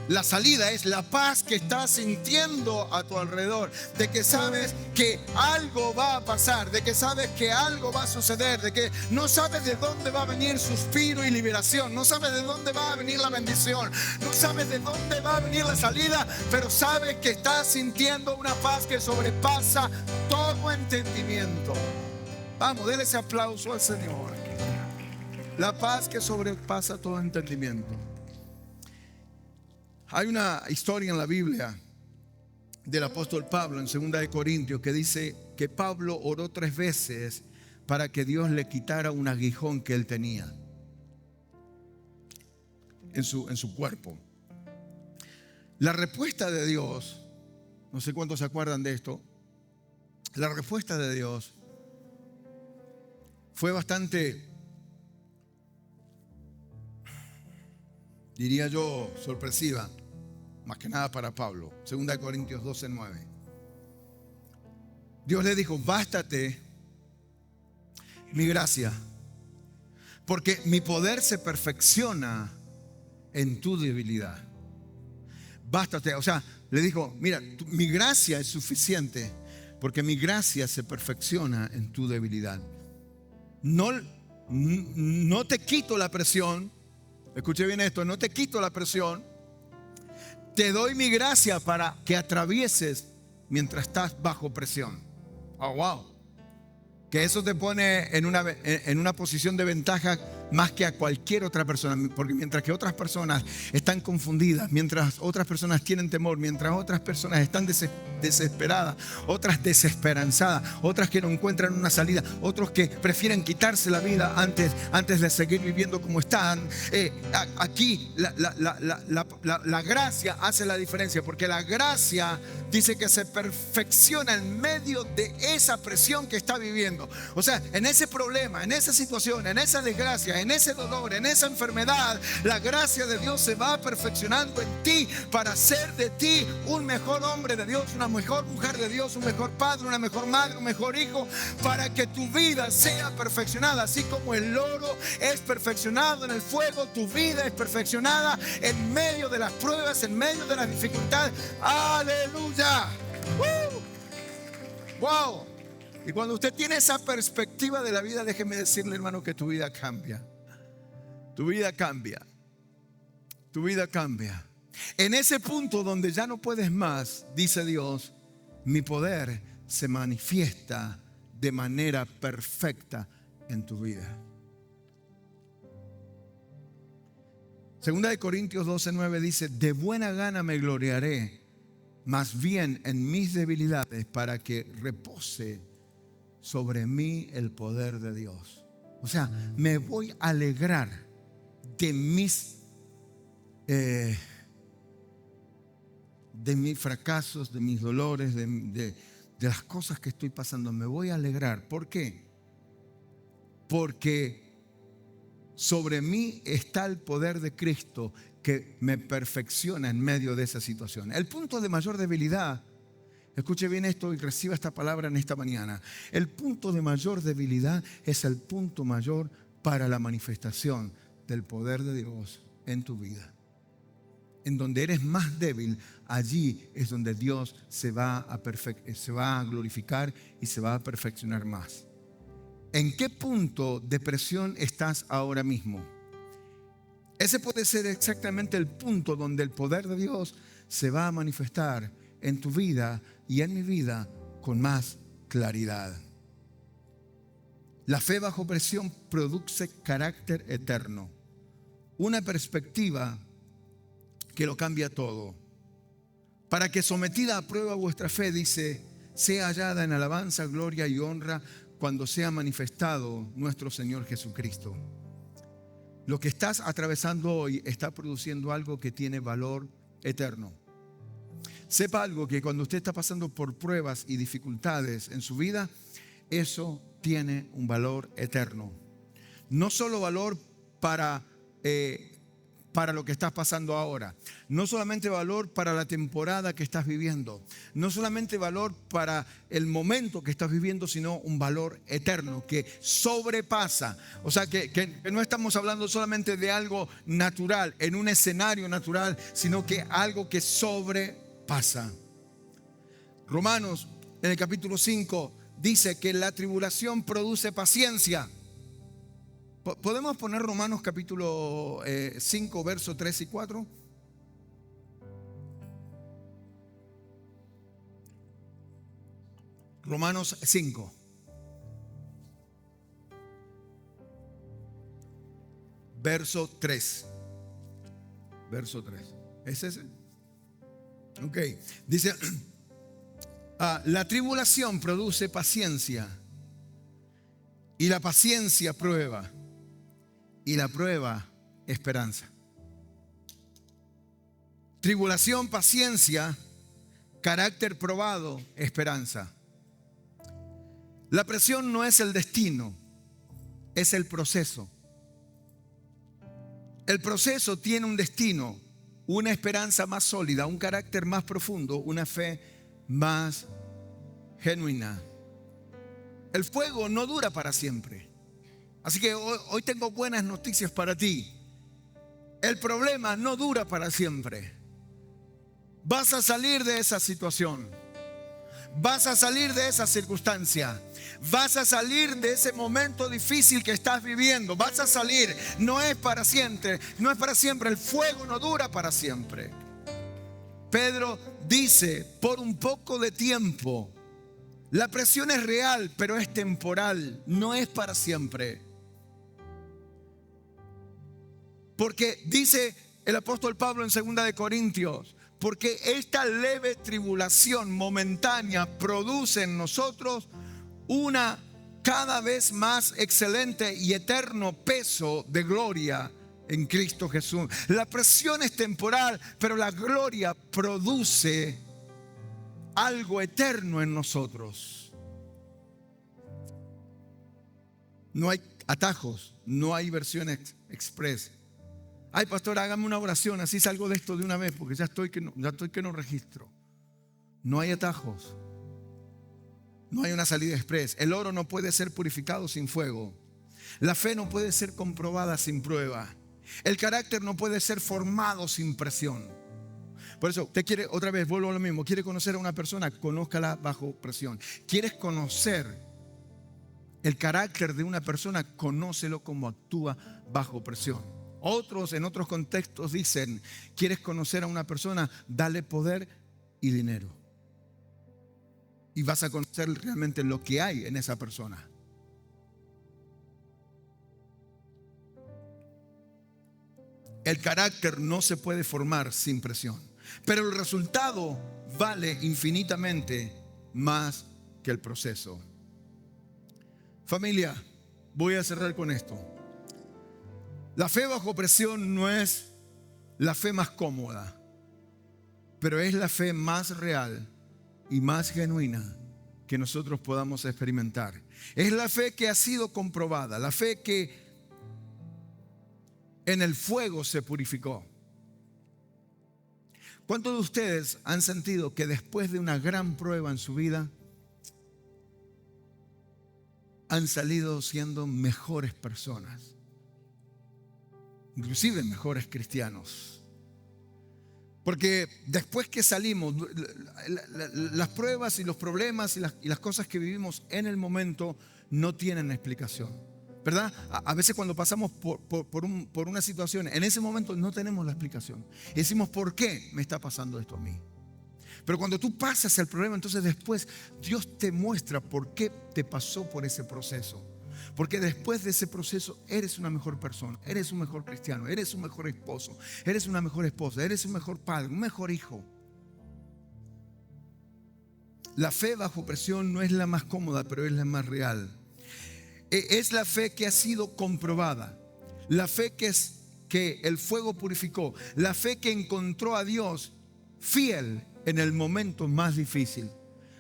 La salida es la paz que estás sintiendo a tu alrededor, de que sabes que algo va a pasar, de que sabes que algo va a suceder, de que no sabes de dónde va a venir suspiro y liberación, no sabes de dónde va a venir la bendición, no sabes de dónde va a venir la salida, pero sabes que estás sintiendo una paz que sobrepasa todo entendimiento. Vamos, denle ese aplauso al Señor. La paz que sobrepasa todo entendimiento. Hay una historia en la Biblia del apóstol Pablo en 2 Corintios que dice que Pablo oró 3 veces para que Dios le quitara un aguijón que él tenía en su cuerpo. La respuesta de Dios, no sé cuántos se acuerdan de esto, la respuesta de Dios fue bastante, diría yo, sorpresiva. Más que nada para Pablo. 2 Corintios 12:9. Dios le dijo: bástate mi gracia, porque mi poder se perfecciona en tu debilidad. Bástate, o sea, le dijo: mira, mi gracia es suficiente, porque mi gracia se perfecciona en tu debilidad. No te quito la presión. Escuche bien esto: no te quito la presión. Te doy mi gracia para que atravieses mientras estás bajo presión. Oh, wow. Que eso te pone en una posición de ventaja más que a cualquier otra persona. Porque mientras que otras personas están confundidas, mientras otras personas tienen temor, mientras otras personas están desesperadas, otras desesperanzadas, otras que no encuentran una salida, otros que prefieren quitarse la vida antes de seguir viviendo como están. Aquí la gracia hace la diferencia, porque la gracia dice que se perfecciona en medio de esa presión que está viviendo. O sea, en ese problema, en esa situación, en esa desgracia, en ese dolor, en esa enfermedad, la gracia de Dios se va perfeccionando en ti para hacer de ti un mejor hombre de Dios, una mejor mujer de Dios, un mejor padre, una mejor madre, un mejor hijo, para que tu vida sea perfeccionada. Así como el oro es perfeccionado en el fuego, tu vida es perfeccionada en medio de las pruebas, en medio de las dificultades. ¡Aleluya! ¡Wow! Y cuando usted tiene esa perspectiva de la vida, déjeme decirle, hermano, que tu vida cambia. Tu vida cambia. Tu vida cambia. En ese punto donde ya no puedes más, dice Dios, mi poder se manifiesta de manera perfecta en tu vida. 2 Corintios 12:9 dice: de buena gana me gloriaré, más bien en mis debilidades, para que repose sobre mí el poder de Dios. O sea, me voy a alegrar de mis fracasos, de mis dolores, de las cosas que estoy pasando. Me voy a alegrar. ¿Por qué? Porque sobre mí está el poder de Cristo que me perfecciona en medio de esa situación. El punto de mayor debilidad, escuche bien esto y reciba esta palabra en esta mañana. El punto de mayor debilidad es el punto mayor para la manifestación del poder de Dios en tu vida. En donde eres más débil, allí es donde Dios se va a glorificar y se va a perfeccionar más. ¿En qué punto de presión estás ahora mismo? Ese puede ser exactamente el punto donde el poder de Dios se va a manifestar en tu vida y en mi vida con más claridad. La fe bajo presión produce carácter eterno, una perspectiva que lo cambia todo. Para que sometida a prueba vuestra fe, dice, sea hallada en alabanza, gloria y honra cuando sea manifestado nuestro Señor Jesucristo. Lo que estás atravesando hoy está produciendo algo que tiene valor eterno. Sepa algo, que cuando usted está pasando por pruebas y dificultades en su vida, eso tiene un valor eterno. No solo valor para para lo que estás pasando ahora. No solamente valor para la temporada que estás viviendo. No solamente valor para el momento que estás viviendo, sino un valor eterno que sobrepasa. O sea, que no estamos hablando solamente de algo natural, en un escenario natural, sino que algo que sobrepasa. Romanos, en el capítulo 5, dice que la tribulación produce paciencia. ¿Podemos poner Romanos capítulo 5, versos 3 y 4? Romanos 5. Verso 3. Verso 3. ¿Es ese? Ok. Dice, la tribulación produce paciencia. Y la paciencia prueba. Y la prueba, esperanza. Tribulación, paciencia, carácter probado, esperanza. La presión no es el destino, es el proceso. El proceso tiene un destino, una esperanza más sólida, un carácter más profundo, una fe más genuina. El fuego no dura para siempre. Así que hoy tengo buenas noticias para ti. El problema no dura para siempre. Vas a salir de esa situación. Vas a salir de esa circunstancia. Vas a salir de ese momento difícil que estás viviendo. Vas a salir. No es para siempre. No es para siempre. El fuego no dura para siempre. Pedro dice, por un poco de tiempo. La presión es real, pero es temporal. No es para siempre. Porque dice el apóstol Pablo en 2 de Corintios, porque esta leve tribulación momentánea produce en nosotros una cada vez más excelente y eterno peso de gloria en Cristo Jesús. La presión es temporal, pero la gloria produce algo eterno en nosotros. No hay atajos, no hay versión express. Ay, pastor, hágame una oración, así salgo de esto de una vez, porque ya estoy que no registro. No hay atajos. No hay una salida express. El oro no puede ser purificado sin fuego. La fe no puede ser comprobada sin prueba. El carácter no puede ser formado sin presión. Por eso, usted quiere, otra vez, vuelvo a lo mismo. Quiere conocer a una persona, conózcala bajo presión. ¿Quieres conocer el carácter de una persona? Conócelo como actúa bajo presión. Otros en otros contextos dicen, ¿quieres conocer a una persona? Dale poder y dinero. Y vas a conocer realmente lo que hay en esa persona. El carácter no se puede formar sin presión, pero el resultado vale infinitamente más que el proceso. Familia, voy a cerrar con esto. La fe bajo presión no es la fe más cómoda, pero es la fe más real y más genuina que nosotros podamos experimentar. Es la fe que ha sido comprobada, la fe que en el fuego se purificó. ¿Cuántos de ustedes han sentido que después de una gran prueba en su vida han salido siendo mejores personas? Inclusive mejores cristianos. Porque después que salimos, las pruebas y los problemas y las cosas que vivimos en el momento no tienen explicación, ¿verdad? A veces cuando pasamos por una situación, en ese momento no tenemos la explicación. Y decimos, ¿por qué me está pasando esto a mí? Pero cuando tú pasas el problema, entonces después Dios te muestra por qué te pasó por ese proceso. Porque después de ese proceso eres una mejor persona, eres un mejor cristiano, eres un mejor esposo, eres una mejor esposa, eres un mejor padre, un mejor hijo. La fe bajo presión no es la más cómoda, pero es la más real. Es la fe que ha sido comprobada, la fe que el fuego purificó, la fe que encontró a Dios fiel en el momento más difícil.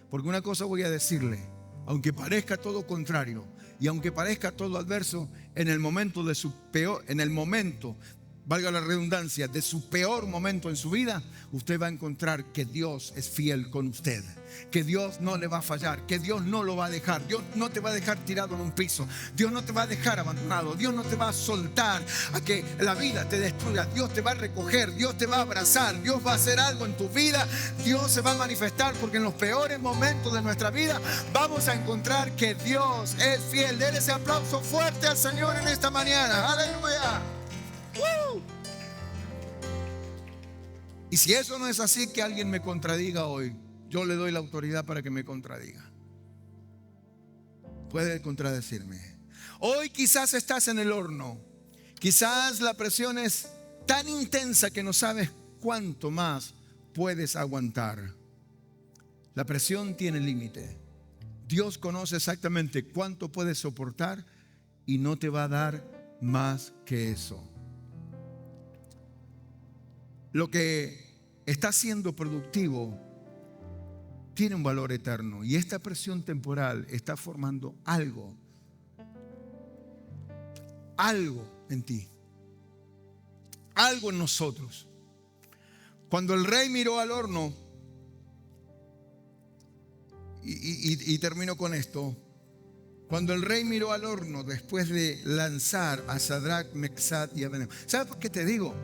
Porque una cosa voy a decirle, aunque parezca todo contrario y aunque parezca todo adverso, en el momento valga la redundancia, de su peor momento en su vida, usted va a encontrar que Dios es fiel con usted, que Dios no le va a fallar, que Dios no lo va a dejar. Dios no te va a dejar tirado en un piso, Dios no te va a dejar abandonado, Dios no te va a soltar a que la vida te destruya. Dios te va a recoger, Dios te va a abrazar, Dios va a hacer algo en tu vida, Dios se va a manifestar, porque en los peores momentos de nuestra vida vamos a encontrar que Dios es fiel. Denle ese aplauso fuerte al Señor en esta mañana. Aleluya. Y si eso no es así, que alguien me contradiga hoy. Yo le doy la autoridad para que me contradiga. Puede contradecirme. Hoy quizás estás en el horno. Quizás la presión es tan intensa que no sabes cuánto más puedes aguantar. La presión tiene límite. Dios conoce exactamente cuánto puedes soportar y no te va a dar más que eso. Lo que está siendo productivo tiene un valor eterno, y esta presión temporal está formando algo en ti, algo en nosotros. Cuando el rey miró al horno, y termino con esto, cuando el rey miró al horno después de lanzar a Sadrach, Mesach y Abednego, ¿sabe por qué te digo?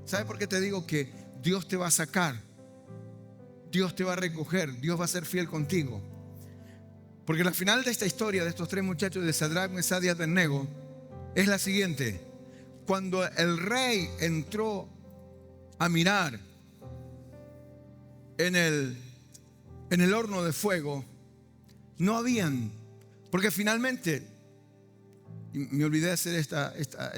¿Sabe por qué te digo que Dios te va a sacar? Dios te va a recoger, Dios va a ser fiel contigo. Porque la final de esta historia de estos tres muchachos, de Sadrach, Mesach y Abednego, es la siguiente. Cuando el rey entró a mirar en el horno de fuego, no habían, porque finalmente, me olvidé de hacer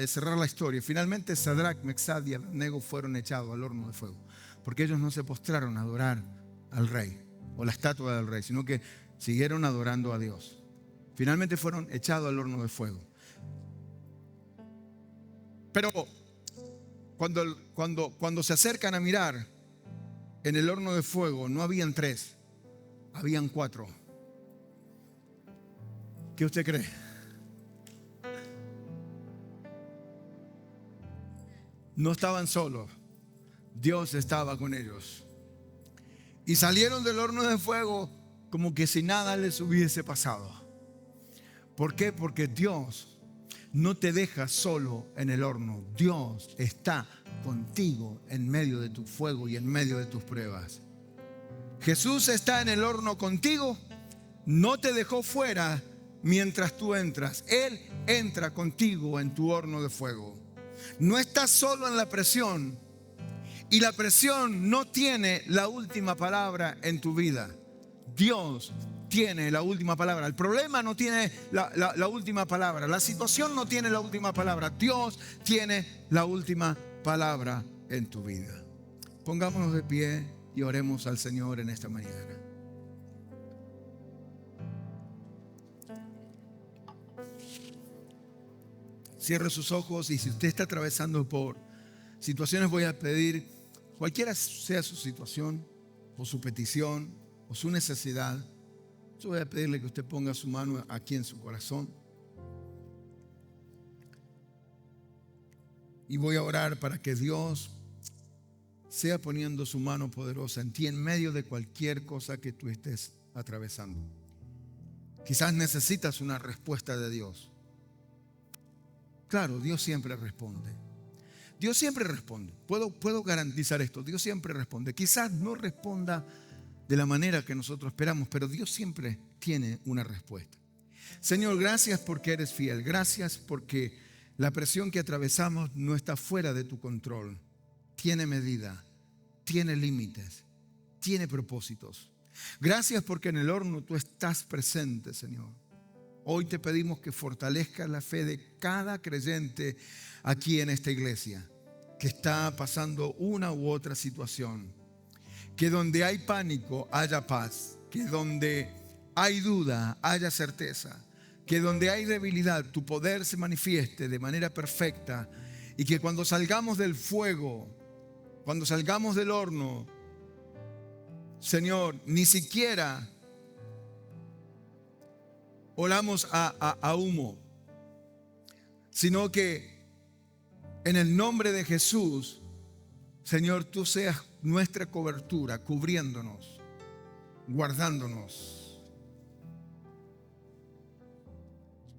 cerrar la historia. Finalmente Sadrach, Mesach y Abednego fueron echados al horno de fuego, porque ellos no se postraron a adorar al rey o la estatua del rey, sino que siguieron adorando a Dios. Finalmente fueron echados al horno de fuego. Pero cuando se acercan a mirar en el horno de fuego, no habían tres, habían cuatro. ¿Qué usted cree? No estaban solos, Dios estaba con ellos. Y salieron del horno de fuego como que si nada les hubiese pasado. ¿Por qué? Porque Dios no te deja solo en el horno. Dios está contigo en medio de tu fuego y en medio de tus pruebas. Jesús está en el horno contigo, no te dejó fuera mientras tú entras. Él entra contigo en tu horno de fuego. No estás solo en la presión, y la presión no tiene la última palabra en tu vida. Dios tiene la última palabra. El problema no tiene la última palabra. La situación no tiene la última palabra. Dios tiene la última palabra en tu vida. Pongámonos de pie y oremos al Señor en esta mañana. Cierre sus ojos, y si usted está atravesando por situaciones, voy a pedir, cualquiera sea su situación o su petición o su necesidad, yo voy a pedirle que usted ponga su mano aquí en su corazón. Y voy a orar para que Dios sea poniendo su mano poderosa en ti en medio de cualquier cosa que tú estés atravesando. Quizás necesitas una respuesta de Dios. Claro, Dios siempre responde. Dios siempre responde. Puedo garantizar esto. Dios siempre responde. Quizás no responda de la manera que nosotros esperamos, pero Dios siempre tiene una respuesta. Señor, gracias porque eres fiel. Gracias porque la presión que atravesamos no está fuera de tu control. Tiene medida, tiene límites, tiene propósitos. Gracias porque en el horno tú estás presente, Señor. Hoy te pedimos que fortalezcas la fe de cada creyente aquí en esta iglesia que está pasando una u otra situación. Que donde hay pánico haya paz. Que donde hay duda haya certeza. Que donde hay debilidad tu poder se manifieste de manera perfecta. Y que cuando salgamos del fuego, cuando salgamos del horno, Señor, ni siquiera olamos a humo, sino que En el nombre de Jesús, Señor, tú seas nuestra cobertura, cubriéndonos, guardándonos.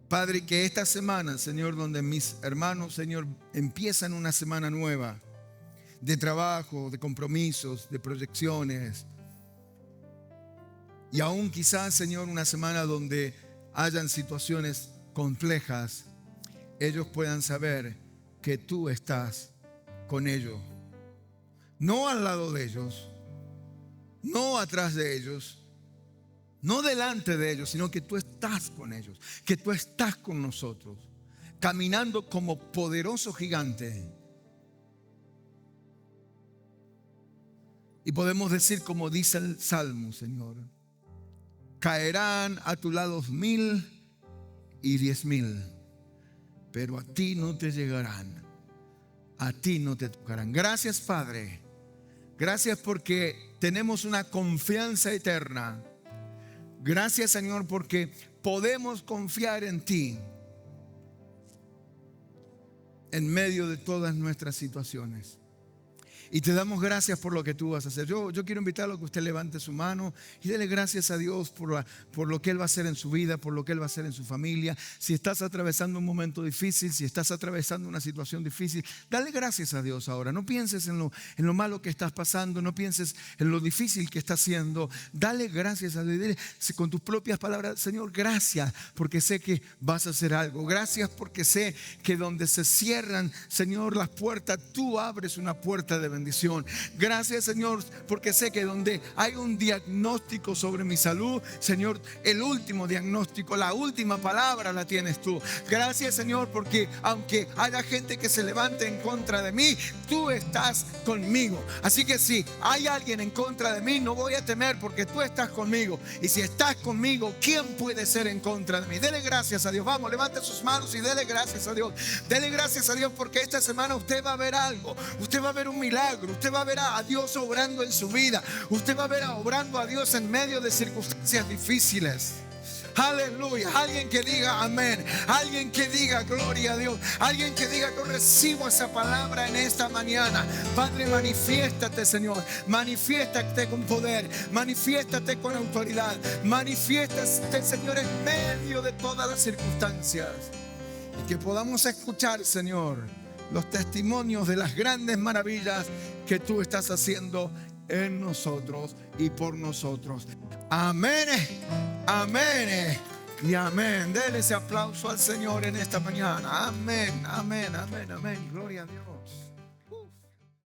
Padre, que esta semana, Señor, donde mis hermanos, Señor, empiezan una semana nueva de trabajo, de compromisos, de proyecciones, y aún quizás, Señor, una semana donde hayan situaciones complejas, ellos puedan saber que tú estás con ellos. No al lado de ellos, no atrás de ellos, no delante de ellos, sino que tú estás con ellos, que tú estás con nosotros, caminando como poderoso gigante. Y podemos decir como dice el Salmo, Señor: caerán a tu lado 1000 y 10,000, pero a ti no te llegarán, a ti no te tocarán. Gracias, Padre. Gracias porque tenemos una confianza eterna. Gracias, Señor, porque podemos confiar en ti en medio de todas nuestras situaciones. Y te damos gracias por lo que tú vas a hacer. Yo quiero invitarlo a que usted levante su mano y dele gracias a Dios por lo que Él va a hacer en su vida, por lo que Él va a hacer en su familia. Si estás atravesando un momento difícil, si estás atravesando una situación difícil, dale gracias a Dios ahora. No pienses en lo malo que estás pasando, no pienses en lo difícil que estás haciendo. Dale gracias a Dios. Dile con tus propias palabras: Señor, gracias porque sé que vas a hacer algo. Gracias porque sé que donde se cierran, Señor, las puertas, tú abres una puerta de bendición. Gracias, Señor, porque sé que donde hay un diagnóstico sobre mi salud, Señor, el último diagnóstico, la última palabra la tienes tú. Gracias, Señor, porque aunque haya gente que se levante en contra de mí, tú estás conmigo. Así que si hay alguien en contra de mí, no voy a temer porque tú estás conmigo. Y si estás conmigo, ¿quién puede ser en contra de mí? Dele gracias a Dios. Vamos, levante sus manos y dele gracias a Dios. Dele gracias a Dios porque esta semana usted va a ver algo. Usted va a ver un milagro. Usted va a ver a Dios obrando en su vida. Usted va a ver obrando a Dios en medio de circunstancias difíciles. Aleluya. Alguien que diga amén. Alguien que diga gloria a Dios. Alguien que diga: yo recibo esa palabra en esta mañana. Padre, manifiéstate, Señor. Manifiéstate con poder. Manifiéstate con autoridad. Manifiéstate, Señor, en medio de todas las circunstancias. Y que podamos escuchar, Señor, los testimonios de las grandes maravillas que tú estás haciendo en nosotros y por nosotros. Amén, amén y amén. Dele ese aplauso al Señor en esta mañana. Amén, amén, amén, amén. Gloria a Dios.